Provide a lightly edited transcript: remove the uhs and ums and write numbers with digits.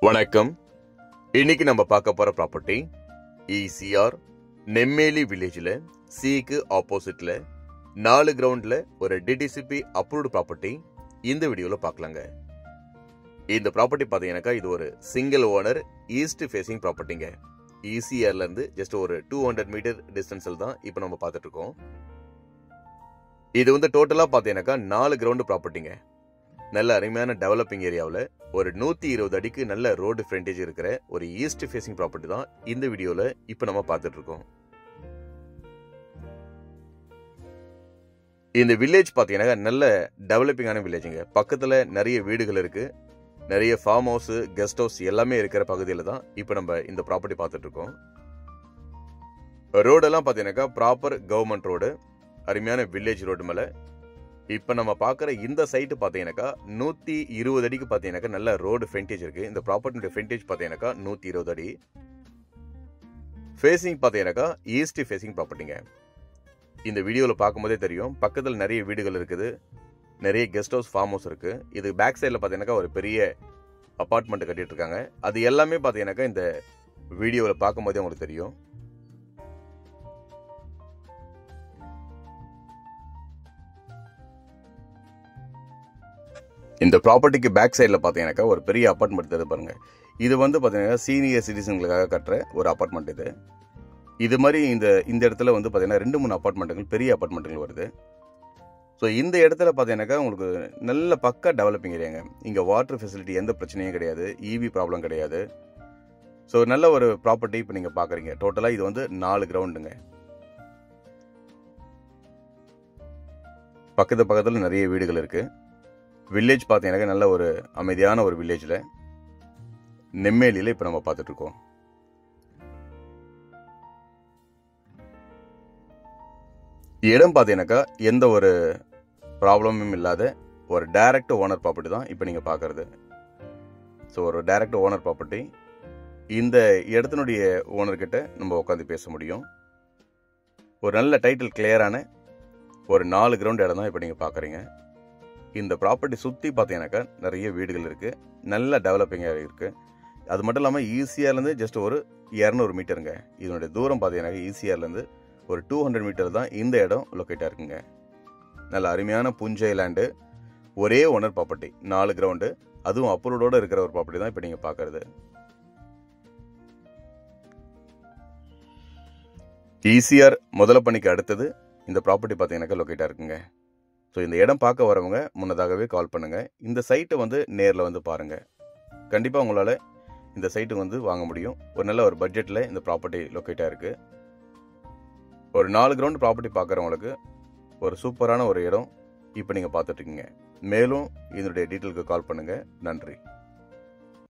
வணக்கம். இன்னைக்கு நம்ம பார்க்க போற ப்ராப்பர்ட்டி ECR நெம்மேலி வில்லேஜ்ல சிக்கு ஆப்போசிட்ல 4 கிரவுண்ட்ல ஒரு DTCP அப்ரூவ்டு ப்ராப்பர்ட்டி இந்த வீடியோல பார்க்கலாங்க. இந்த ப்ராப்பர்ட்டி பாத்தீங்கன்னாக்கா இது ஒரு சிங்கிள் ஓனர் ஈஸ்ட் ஃபேசிங் ப்ராப்பர்ட்டிங்க. ECRல இருந்து ஜஸ்ட் ஒரு 200 மீட்டர் டிஸ்டன்ஸ்ல தான் இப்போ நம்ம பார்த்துட்டு இருக்கோம். இது வந்து டோட்டலா பாத்தீங்கன்னாக்கா 4 கிரவுண்ட் ப்ராப்பர்ட்டிங்க. நல்ல அருமையான டெவலப்பிங் ஏரியாவில் ஒரு 120 அடிக்கு நல்ல ரோடு ஃப்ரண்டேஜ் இருக்கிற ஒரு ஈஸ்ட் ஃபேசிங் ப்ராப்பர்ட்டி தான் இந்த வீடியோல இப்போ நம்ம பார்த்துட்டு இருக்கோம். இந்த வில்லேஜ் பார்த்தீங்கன்னா நல்ல டெவலப்பிங்கான வில்லேஜுங்க. பக்கத்தில் நிறைய வீடுகள் இருக்கு, நிறைய ஃபார்ம் ஹவுஸ், கெஸ்ட் ஹவுஸ் எல்லாமே இருக்கிற பகுதியில் தான் இப்போ நம்ம இந்த ப்ராப்பர்ட்டி பார்த்துட்டு இருக்கோம். ரோடெல்லாம் பார்த்தீங்கன்னாக்கா ப்ராப்பர் கவர்மெண்ட் ரோடு, அருமையான வில்லேஜ் ரோடு மேலே இப்போ நம்ம பார்க்குற இந்த சைட்டு பார்த்தீங்கன்னாக்கா 120 அடிக்கு பார்த்தீங்கன்னாக்கா நல்ல ரோடு ஃப்ரண்டேஜ் இருக்கு. இந்த ப்ராப்பர்ட்டியோட ஃப்ரண்டேஜ் பார்த்தீங்கன்னாக்கா 120 அடி. ஃபேசிங் பார்த்தீங்கன்னாக்கா ஈஸ்ட் ஃபேசிங் ப்ராப்பர்ட்டிங்க. இந்த வீடியோவில் பார்க்கும்போதே தெரியும், பக்கத்தில் நிறைய வீடுகள் இருக்குது, நிறைய கெஸ்ட் ஹவுஸ், ஃபார்ம் ஹவுஸ் இருக்கு. இது பேக் சைடில் பார்த்தீங்கன்னாக்கா ஒரு பெரிய அப்பார்ட்மெண்ட் கட்டிட்டு இருக்காங்க. அது எல்லாமே பார்த்தீங்கன்னாக்கா இந்த வீடியோவில் பார்க்கும்போதே உங்களுக்கு தெரியும். இந்த ப்ராப்பர்ட்டிக்கு பேக் சைடில் பார்த்தீங்கன்னாக்கா ஒரு பெரிய அப்பார்ட்மெண்ட் தெரியுது பாருங்க. இது வந்து பார்த்தீங்கன்னா சீனியர் சிட்டிசன்களுக்காக கட்டுற ஒரு அப்பார்ட்மெண்ட் இது. இது மாதிரி இந்த இடத்துல வந்து பார்த்தீங்கன்னா 2-3 அப்பார்ட்மெண்ட்டுகள், பெரிய அப்பார்ட்மெண்ட்டுகள் வருது. ஸோ இந்த இடத்துல பார்த்தீங்கன்னாக்கா உங்களுக்கு நல்ல பக்கா டெவலப்பிங் ஏரியாங்க. இங்கே வாட்டர் ஃபெசிலிட்டி எந்த பிரச்சனையும் கிடையாது, EV ப்ராப்ளம் கிடையாது. ஸோ நல்ல ஒரு ப்ராப்பர்ட்டி இப்போ நீங்கள் பார்க்குறீங்க. டோட்டலாக இது வந்து 4 கிரவுண்டுங்க. பக்கத்தில் நிறைய வீடுகள் இருக்கு. வில்லேஜ் பார்த்தீங்கன்னா நல்ல ஒரு அமைதியான ஒரு வில்லேஜில் நெம்மேலியில் இப்போ நம்ம பார்த்துட்டு இருக்கோம். இடம் பார்த்தீங்கன்னாக்கா எந்த ஒரு ப்ராப்ளமும் இல்லாத ஒரு டைரக்ட் ஓனர் ப்ராப்பர்ட்டி தான் இப்போ நீங்கள் பார்க்குறது. ஸோ ஒரு டைரக்ட் ஓனர் ப்ராப்பர்ட்டி. இந்த இடத்தினுடைய ஓனர்கிட்ட நம்ம உட்காந்து பேச முடியும். ஒரு நல்ல டைட்டில் கிளியரான ஒரு 4 கிரவுண்ட் இடம் தான் இப்போ நீங்கள் பார்க்குறீங்க. இந்த ப்ராப்பர்ட்டி சுற்றி பார்த்தீங்கன்னாக்கா நிறைய வீடுகள் இருக்குது, நல்ல டெவலப்பிங்காக இருக்குது. அது மட்டும் இல்லாமல் ECRலேருந்து ஜஸ்ட் ஒரு 200 மீட்டருங்க. இதனுடைய தூரம் பார்த்தீங்கன்னாக்கா ECRலேருந்து ஒரு 200 மீட்டர் தான் இந்த இடம் லொக்கேட்டாக இருக்குங்க. நல்ல அருமையான புஞ்சை லேண்டு, ஒரே ஓனர் ப்ராப்பர்ட்டி, 4 கிரவுண்டு, அதுவும் அப்ரூவோட இருக்கிற ஒரு ப்ராப்பர்ட்டி தான் இப்போ நீங்கள் பார்க்குறது. ECR முதல பணிக்கு அடுத்தது இந்த ப்ராப்பர்ட்டி பார்த்தீங்கன்னாக்கா லொக்கேட்டாக இருக்குங்க. ஸோ இந்த இடம் பார்க்க வரவங்க முன்னதாகவே கால் பண்ணுங்கள். இந்த சைட்டை வந்து நேரில் வந்து பாருங்கள். கண்டிப்பாக உங்களால் இந்த சைட்டு வந்து வாங்க முடியும். ஒரு நல்ல ஒரு பட்ஜெட்டில் இந்த ப்ராப்பர்ட்டி லொக்கேட்டாக இருக்குது. ஒரு 4 கிரவுண்ட் ப்ராப்பர்ட்டி பார்க்குறவங்களுக்கு ஒரு சூப்பரான ஒரு இடம் இப்போ நீங்கள் பார்த்துட்ருக்கீங்க. மேலும் இதனுடைய டீட்டெயிலுக்கு கால் பண்ணுங்கள். நன்றி.